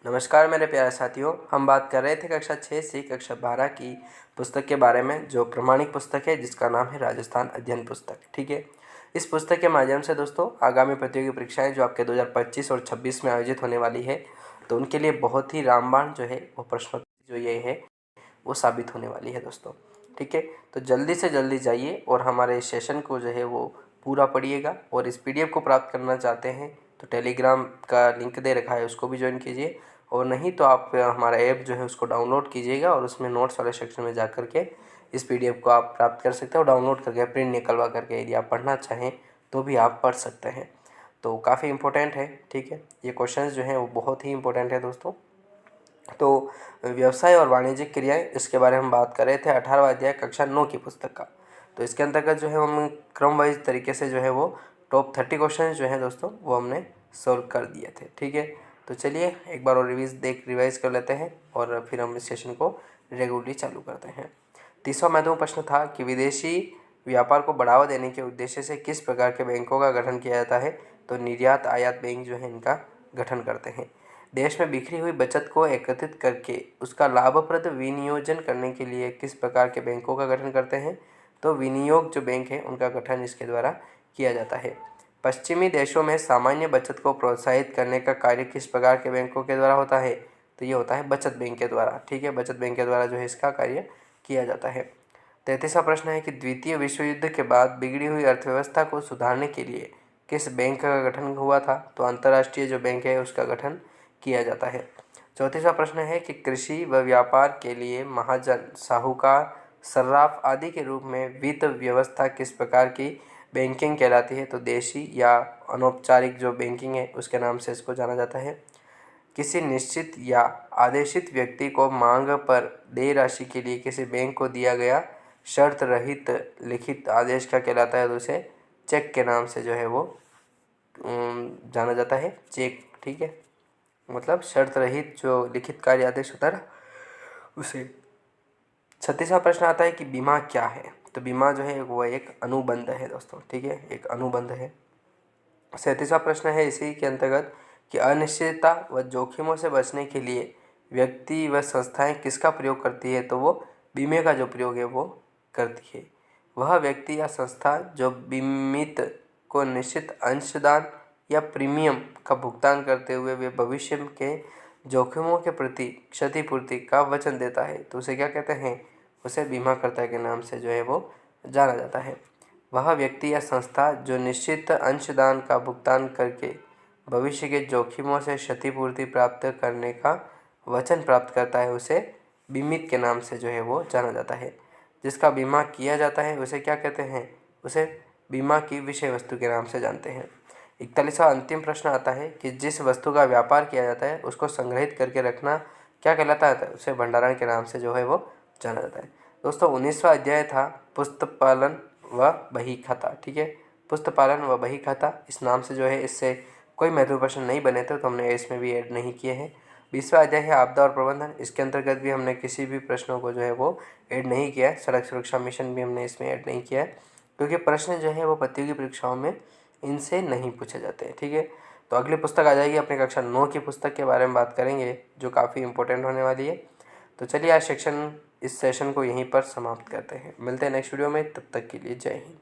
नमस्कार मेरे प्यारे साथियों, हम बात कर रहे थे कक्षा 6 से कक्षा 12 की पुस्तक के बारे में, जो प्रमाणिक पुस्तक है जिसका नाम है राजस्थान अध्ययन पुस्तक। ठीक है, इस पुस्तक के माध्यम से दोस्तों आगामी प्रतियोगी परीक्षाएं जो आपके 2025 और 26 में आयोजित होने वाली है, तो उनके लिए बहुत ही रामबाण जो है वो प्रश्नोत्तरी जो ये है वो साबित होने वाली है दोस्तों। ठीक है, तो जल्दी से जल्दी जाइए और हमारे इस सेशन को जो है वो पूरा पढ़िएगा। और इस PDF को प्राप्त करना चाहते हैं तो टेलीग्राम का लिंक दे रखा है, उसको भी ज्वाइन कीजिए। और नहीं तो आप हमारा ऐप जो है उसको डाउनलोड कीजिएगा और उसमें नोट्स वाले सेक्शन में जा करके इस PDF को आप प्राप्त कर सकते हैं। और डाउनलोड करके प्रिंट निकलवा करके यदि आप पढ़ना चाहें तो भी आप पढ़ सकते हैं। तो काफ़ी इम्पोर्टेंट है। ठीक है, ये क्वेश्चंस जो हैं वो बहुत ही इम्पोर्टेंट है दोस्तों। तो व्यवसाय और वाणिज्यिक क्रियाएं, इसके बारे में हम बात कर रहे थे 18वां अध्याय कक्षा 9 की पुस्तक का। तो इसके अंतर्गत जो है हम क्रम वाइज तरीके से जो है वो टॉप 30 क्वेश्चन जो है दोस्तों वो हमने सोल्व कर दिए थे। ठीक है, तो चलिए एक बार और रिवाइज कर लेते हैं और फिर हम इस सेशन को रेगुलरली चालू करते हैं। तीसरा महत्वपूर्ण प्रश्न था कि विदेशी व्यापार को बढ़ावा देने के उद्देश्य से किस प्रकार के बैंकों का गठन किया जाता है। तो निर्यात आयात बैंक जो है इनका गठन करते हैं। देश में बिखरी हुई बचत को एकत्रित करके उसका लाभप्रद विनियोजन करने के लिए किस प्रकार के बैंकों का गठन करते हैं। तो विनियोग जो बैंक है उनका गठन इसके द्वारा किया जाता है। पश्चिमी देशों में सामान्य बचत को प्रोत्साहित करने का कार्य किस प्रकार के बैंकों के द्वारा होता है। तो ये होता है बचत बैंक के द्वारा। ठीक है, बचत बैंक के द्वारा जो है इसका कार्य किया जाता है। 33वां प्रश्न है कि द्वितीय विश्व युद्ध के बाद बिगड़ी हुई अर्थव्यवस्था को सुधारने के लिए किस बैंक का गठन हुआ था। तो अंतर्राष्ट्रीय जो बैंक है उसका गठन किया जाता है। 34वां प्रश्न है कि कृषि व व्यापार के लिए महाजन, साहूकार, सर्राफ आदि के रूप में वित्त व्यवस्था किस प्रकार की बैंकिंग कहलाती है। तो देशी या अनौपचारिक जो बैंकिंग है उसके नाम से इसको जाना जाता है। किसी निश्चित या आदेशित व्यक्ति को मांग पर देय राशि के लिए किसी बैंक को दिया गया शर्त रहित लिखित आदेश क्या कहलाता है। तो उसे चेक के नाम से जो है वो जाना जाता है, चेक। ठीक है, मतलब शर्त रहित जो लिखित कार्य आदेश होता है ना उसे। 36वां प्रश्न आता है कि बीमा क्या है। तो बीमा जो है वो एक अनुबंध है दोस्तों। ठीक है, एक अनुबंध है। 37वां प्रश्न है इसी के अंतर्गत कि अनिश्चितता व जोखिमों से बचने के लिए व्यक्ति व संस्थाएं किसका प्रयोग करती है। तो वो बीमे का जो प्रयोग है वो करती है। वह व्यक्ति या संस्था जो बीमित को निश्चित अंशदान या प्रीमियम का भुगतान करते हुए वे भविष्य के जोखिमों के प्रति क्षतिपूर्ति का वचन देता है, तो उसे क्या कहते हैं। उसे बीमाकर्ता के नाम से जो है वो जाना जाता है। वह व्यक्ति या संस्था जो निश्चित अंशदान का भुगतान करके भविष्य के जोखिमों से क्षतिपूर्ति प्राप्त करने का वचन प्राप्त करता है, उसे बीमित के नाम से जो है वो जाना जाता है। जिसका बीमा किया जाता है उसे क्या कहते हैं। उसे बीमा की विषय वस्तु के नाम से जानते हैं। 41वां अंतिम प्रश्न आता है कि जिस वस्तु का व्यापार किया जाता है उसको संग्रहित करके रखना क्या कहलाता है। उसे भंडारण के नाम से जो है वो जाना जाता है। दोस्तों 19वां अध्याय था पुस्तपालन व बही खाता। ठीक है, पुस्तपालन व बही खाता इस नाम से जो है इससे कोई महत्वपूर्ण प्रश्न नहीं बने थे, तो हमने इसमें भी ऐड नहीं किए हैं। 20वां अध्याय है आपदा और प्रबंधन। इसके अंतर्गत भी हमने किसी भी प्रश्नों को जो है वो ऐड नहीं किया है। सड़क सुरक्षा मिशन भी हमने इसमें ऐड नहीं किया है, क्योंकि प्रश्न जो है वो प्रतियोगी परीक्षाओं में इनसे नहीं पूछे जाते हैं। ठीक है, तो अगली पुस्तक आ जाएगी अपने कक्षा 9 की पुस्तक के बारे में बात करेंगे, जो काफ़ी इंपॉर्टेंट होने वाली है। तो चलिए आज इस सेशन को यहीं पर समाप्त करते हैं। मिलते हैं नेक्स्ट वीडियो में, तब तक के लिए जय हिंद।